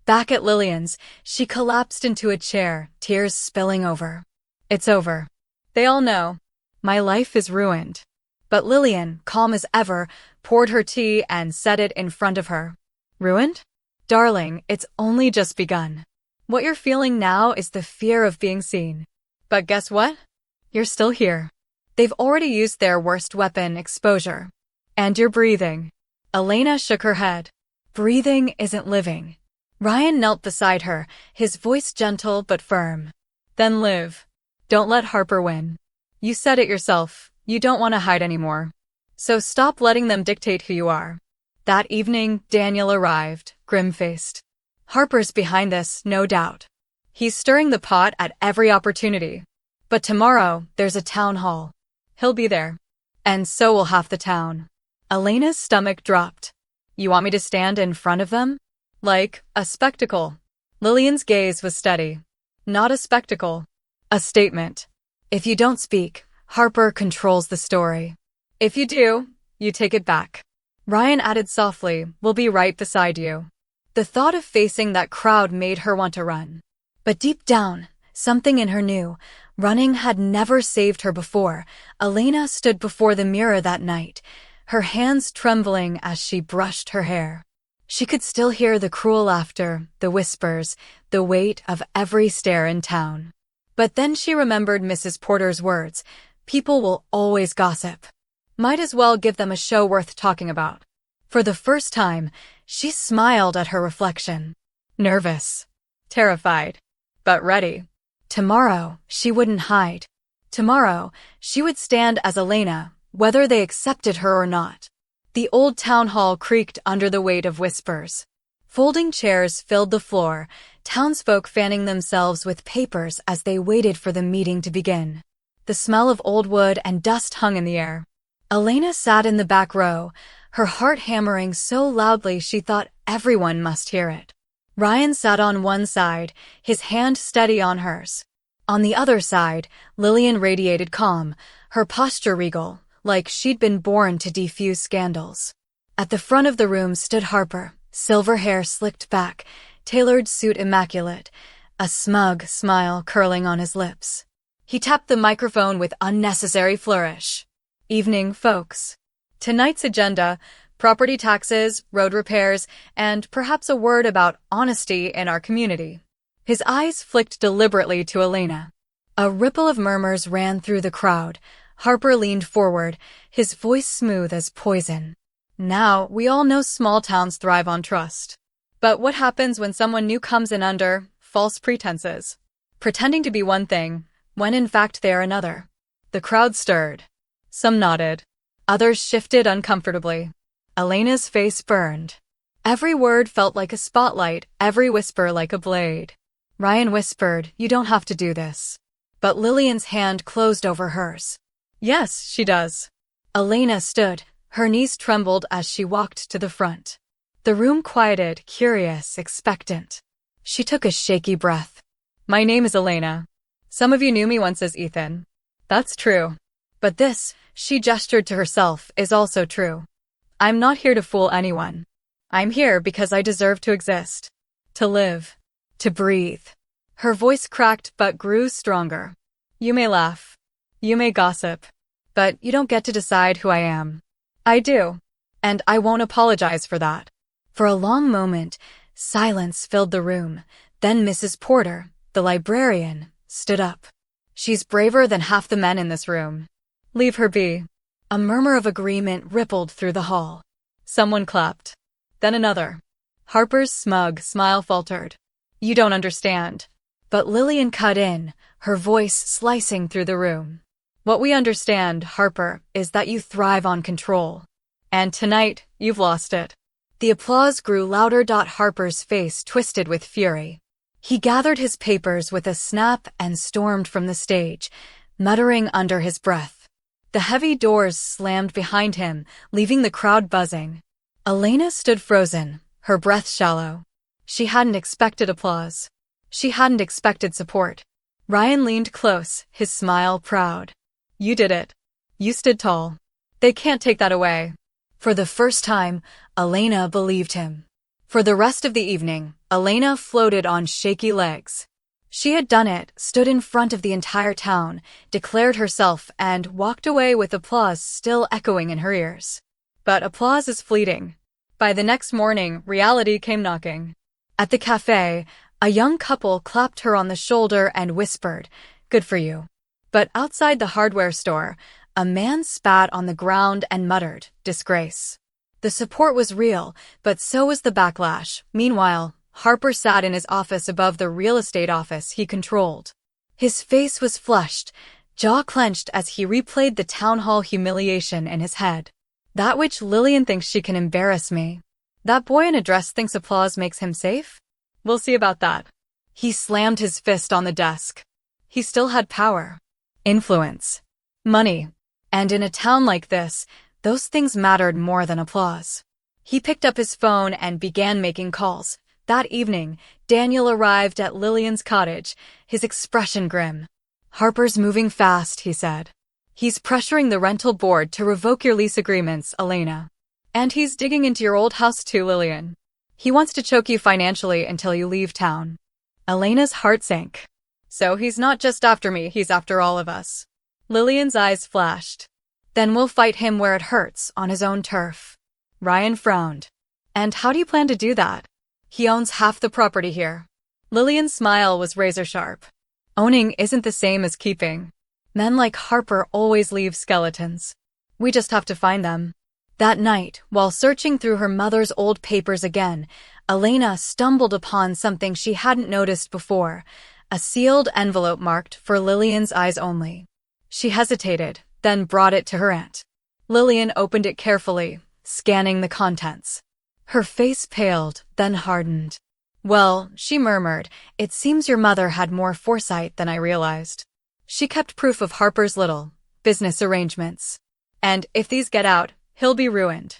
Back at Lillian's, she collapsed into a chair, tears spilling over. It's over. They all know. My life is ruined. But Lillian, calm as ever, poured her tea and set it in front of her. Ruined? Darling, it's only just begun. What you're feeling now is the fear of being seen. But guess what? You're still here. They've already used their worst weapon, exposure. And you're breathing. Elena shook her head. Breathing isn't living. Ryan knelt beside her, his voice gentle but firm. Then live. Don't let Harper win. You said it yourself, you don't want to hide anymore. So stop letting them dictate who you are. That evening, Daniel arrived, grim-faced. Harper's behind this, no doubt. He's stirring the pot at every opportunity. But tomorrow, there's a town hall. He'll be there. And so will half the town. Elena's stomach dropped. You want me to stand in front of them? Like a spectacle. Lillian's gaze was steady. Not a spectacle. A statement. If you don't speak, Harper controls the story. If you do, you take it back. Ryan added softly, we'll be right beside you. The thought of facing that crowd made her want to run. But deep down, something in her knew. Running had never saved her before. Elena stood before the mirror that night, her hands trembling as she brushed her hair. She could still hear the cruel laughter, the whispers, the weight of every stare in town. But then she remembered Mrs. Porter's words, people will always gossip. Might as well give them a show worth talking about. For the first time, she smiled at her reflection. Nervous. Terrified. But ready. Tomorrow, she wouldn't hide. Tomorrow, she would stand as Elena, whether they accepted her or not. The old town hall creaked under the weight of whispers. Folding chairs filled the floor, townsfolk fanning themselves with papers as they waited for the meeting to begin. The smell of old wood and dust hung in the air. Elena sat in the back row, her heart hammering so loudly she thought everyone must hear it. Ryan sat on one side, his hand steady on hers. On the other side, Lillian radiated calm, her posture regal, like she'd been born to defuse scandals. At the front of the room stood Harper, silver hair slicked back, tailored suit immaculate, a smug smile curling on his lips. He tapped the microphone with unnecessary flourish. Evening, folks. Tonight's agenda, property taxes, road repairs, and perhaps a word about honesty in our community. His eyes flicked deliberately to Elena. A ripple of murmurs ran through the crowd. Harper leaned forward, his voice smooth as poison. Now, we all know small towns thrive on trust. But what happens when someone new comes in under false pretenses? Pretending to be one thing, when in fact they are another. The crowd stirred. Some nodded. Others shifted uncomfortably. Elena's face burned. Every word felt like a spotlight, every whisper like a blade. Ryan whispered, you don't have to do this. But Lillian's hand closed over hers. Yes, she does. Elena stood. Her knees trembled as she walked to the front. The room quieted, curious, expectant. She took a shaky breath. My name is Elena. Some of you knew me once as Ethan. That's true. But this, she gestured to herself, is also true. I'm not here to fool anyone. I'm here because I deserve to exist. To live. To breathe. Her voice cracked but grew stronger. You may laugh. You may gossip. But you don't get to decide who I am. I do. And I won't apologize for that. For a long moment, silence filled the room. Then Mrs. Porter, the librarian, stood up. She's braver than half the men in this room. Leave her be. A murmur of agreement rippled through the hall. Someone clapped. Then another. Harper's smug smile faltered. You don't understand. But Lillian cut in, her voice slicing through the room. What we understand, Harper, is that you thrive on control. And tonight, you've lost it. The applause grew louder. Harper's face twisted with fury. He gathered his papers with a snap and stormed from the stage, muttering under his breath. The heavy doors slammed behind him, leaving the crowd buzzing. Elena stood frozen, her breath shallow. She hadn't expected applause. She hadn't expected support. Ryan leaned close, his smile proud. You did it. You stood tall. They can't take that away. For the first time, Elena believed him. For the rest of the evening, Elena floated on shaky legs. She had done it, stood in front of the entire town, declared herself, and walked away with applause still echoing in her ears. But applause is fleeting. By the next morning, reality came knocking. At the cafe, a young couple clapped her on the shoulder and whispered, "Good for you." But outside the hardware store, a man spat on the ground and muttered, "Disgrace." The support was real, but so was the backlash. Meanwhile, Harper sat in his office above the real estate office he controlled. His face was flushed, jaw clenched as he replayed the town hall humiliation in his head. That which Lillian thinks she can embarrass me. That boy in a dress thinks applause makes him safe? We'll see about that. He slammed his fist on the desk. He still had power, influence, money. And in a town like this, those things mattered more than applause. He picked up his phone and began making calls. That evening, Daniel arrived at Lillian's cottage, his expression grim. "Harper's moving fast," he said. "He's pressuring the rental board to revoke your lease agreements, Elena. And he's digging into your old house too, Lillian. He wants to choke you financially until you leave town." Elena's heart sank. "So he's not just after me, he's after all of us." Lillian's eyes flashed. "Then we'll fight him where it hurts, on his own turf." Ryan frowned. "And how do you plan to do that? He owns half the property here." Lillian's smile was razor-sharp. "Owning isn't the same as keeping. Men like Harper always leave skeletons. We just have to find them." That night, while searching through her mother's old papers again, Elena stumbled upon something she hadn't noticed before, a sealed envelope marked "For Lillian's eyes only." She hesitated, then brought it to her aunt. Lillian opened it carefully, scanning the contents. Her face paled, then hardened. "Well," she murmured, "it seems your mother had more foresight than I realized. She kept proof of Harper's little business arrangements. And if these get out, he'll be ruined."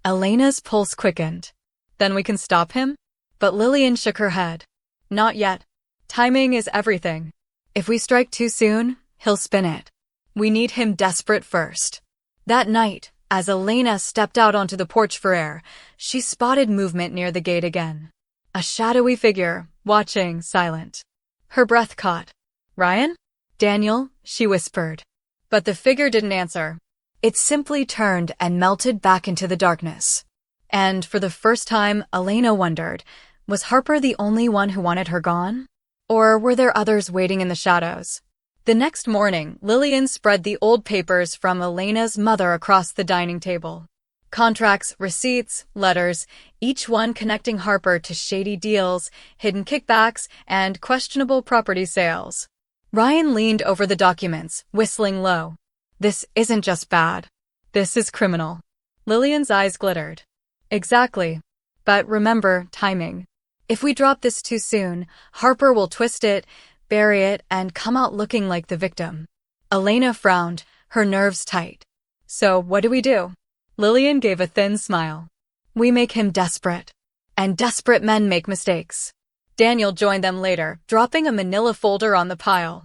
Elena's pulse quickened. "Then we can stop him?" But Lillian shook her head. "Not yet. Timing is everything. If we strike too soon, he'll spin it. We need him desperate first." That night, as Elena stepped out onto the porch for air, she spotted movement near the gate again. A shadowy figure, watching, silent. Her breath caught. "Ryan? Daniel?" she whispered. But the figure didn't answer. It simply turned and melted back into the darkness. And for the first time, Elena wondered, was Harper the only one who wanted her gone? Or were there others waiting in the shadows? The next morning, Lillian spread the old papers from Elena's mother across the dining table. Contracts, receipts, letters, each one connecting Harper to shady deals, hidden kickbacks, and questionable property sales. Ryan leaned over the documents, whistling low. "This isn't just bad. This is criminal." Lillian's eyes glittered. "Exactly. But remember, timing. If we drop this too soon, Harper will twist it, bury it, and come out looking like the victim." Elena frowned, her nerves tight. "So what do we do?" Lillian gave a thin smile. "We make him desperate. And desperate men make mistakes." Daniel joined them later, dropping a manila folder on the pile.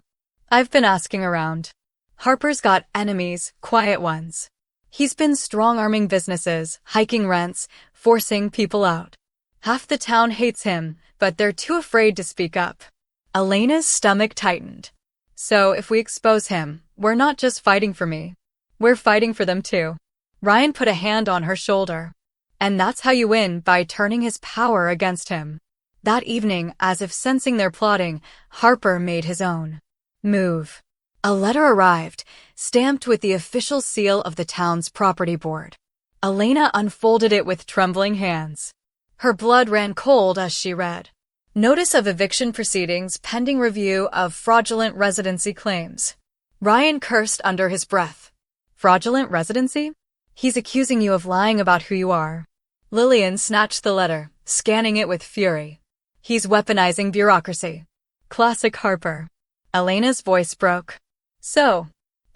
"I've been asking around. Harper's got enemies, quiet ones. He's been strong-arming businesses, hiking rents, forcing people out. Half the town hates him, but they're too afraid to speak up." Elena's stomach tightened. "So if we expose him, we're not just fighting for me. We're fighting for them too." Ryan put a hand on her shoulder. "And that's how you win, by turning his power against him." That evening, as if sensing their plotting, Harper made his own move. A letter arrived, stamped with the official seal of the town's property board. Elena unfolded it with trembling hands. Her blood ran cold as she read. "Notice of eviction proceedings pending review of fraudulent residency claims." Ryan cursed under his breath. "Fraudulent residency? He's accusing you of lying about who you are." Lillian snatched the letter, scanning it with fury. "He's weaponizing bureaucracy. Classic Harper." Elena's voice broke. "So,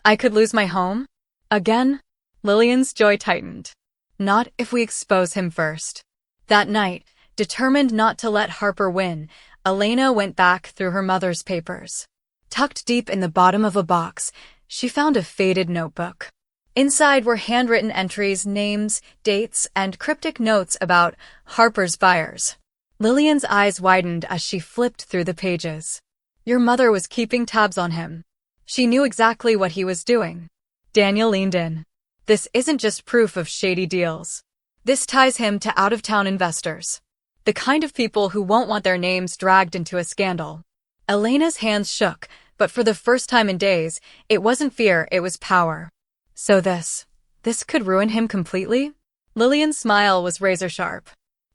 I could lose my home? Again?" Lillian's joy tightened. "Not if we expose him first." That night, determined not to let Harper win, Elena went back through her mother's papers. Tucked deep in the bottom of a box, she found a faded notebook. Inside were handwritten entries, names, dates, and cryptic notes about Harper's buyers. Lillian's eyes widened as she flipped through the pages. Your mother was keeping tabs on him. She knew exactly what he was doing. Daniel leaned in. This isn't just proof of shady deals. This ties him to out-of-town investors. The kind of people who won't want their names dragged into a scandal. Elena's hands shook, but for the first time in days, it wasn't fear, it was power. So this could ruin him completely? Lillian's smile was razor-sharp.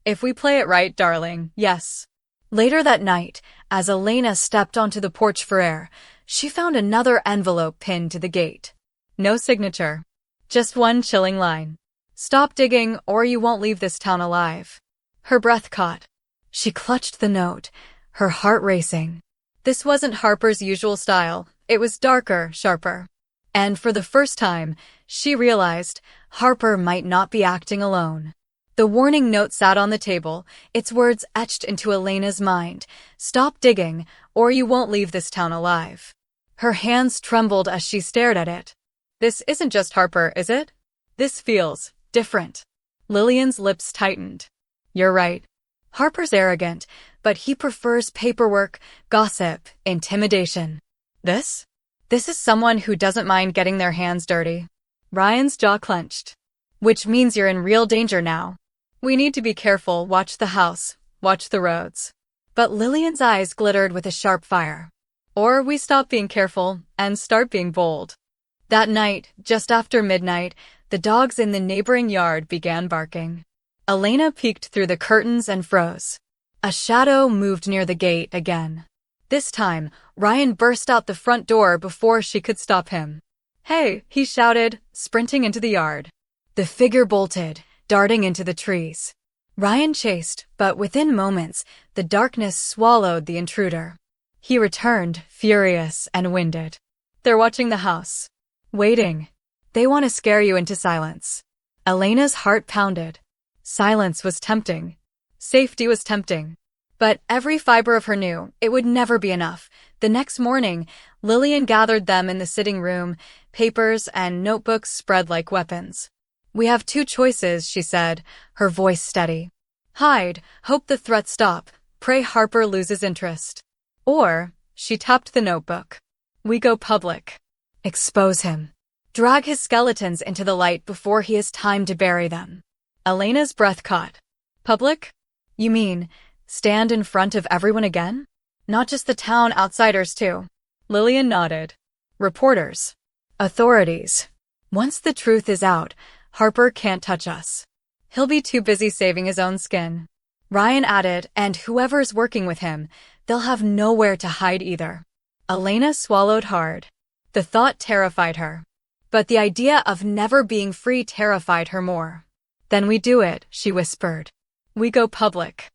If we play it right, darling, yes. Later that night, as Elena stepped onto the porch for air, she found another envelope pinned to the gate. No signature. Just one chilling line. Stop digging, or you won't leave this town alive. Her breath caught. She clutched the note, her heart racing. This wasn't Harper's usual style. It was darker, sharper. And for the first time, she realized Harper might not be acting alone. The warning note sat on the table, its words etched into Elena's mind. Stop digging, or you won't leave this town alive. Her hands trembled as she stared at it. This isn't just Harper, is it? This feels different. Lillian's lips tightened. You're right. Harper's arrogant, but he prefers paperwork, gossip, intimidation. This is someone who doesn't mind getting their hands dirty. Ryan's jaw clenched. Which means you're in real danger now. We need to be careful, watch the house, watch the roads. But Lillian's eyes glittered with a sharp fire. Or we stop being careful and start being bold. That night, just after midnight, the dogs in the neighboring yard began barking. Elena peeked through the curtains and froze. A shadow moved near the gate again. This time, Ryan burst out the front door before she could stop him. Hey, he shouted, sprinting into the yard. The figure bolted, darting into the trees. Ryan chased, but within moments, the darkness swallowed the intruder. He returned, furious and winded. They're watching the house. Waiting. They want to scare you into silence. Elena's heart pounded. Silence was tempting. Safety was tempting. But every fiber of her knew it would never be enough. The next morning, Lillian gathered them in the sitting room, papers and notebooks spread like weapons. We have two choices, she said, her voice steady. Hide, hope the threats stop, pray Harper loses interest. Or, she tapped the notebook. We go public. Expose him. Drag his skeletons into the light before he has time to bury them. Elena's breath caught. Public? You mean, stand in front of everyone again? Not just the town, outsiders too. Lillian nodded. Reporters. Authorities. Once the truth is out, Harper can't touch us. He'll be too busy saving his own skin. Ryan added, and whoever's working with him, they'll have nowhere to hide either. Elena swallowed hard. The thought terrified her. But the idea of never being free terrified her more. Then we do it, she whispered. We go public.